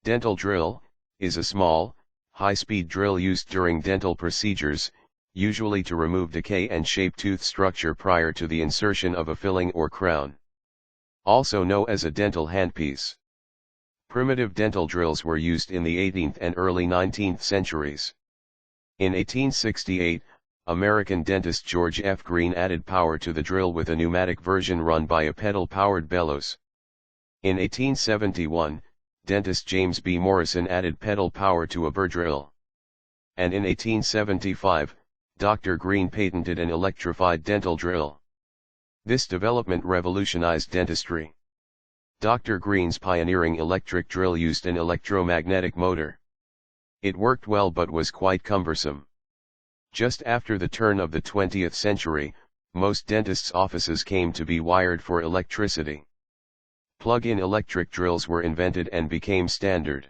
Dental drill is a small, high-speed drill used during dental procedures, usually to remove decay and shape tooth structure prior to the insertion of a filling or crown. Also known as a dental handpiece. Primitive dental drills were used in the 18th and early 19th centuries. In 1868, American dentist George F. Green added power to the drill with a pneumatic version run by a pedal-powered bellows. In 1871, dentist James B. Morrison added pedal power to a burr drill. And in 1875, Dr. Green patented an electrified dental drill. This development revolutionized dentistry. Dr. Green's pioneering electric drill used an electromagnetic motor. It worked well but was quite cumbersome. Just after the turn of the 20th century, most dentists' offices came to be wired for electricity. Plug-in electric drills were invented and became standard.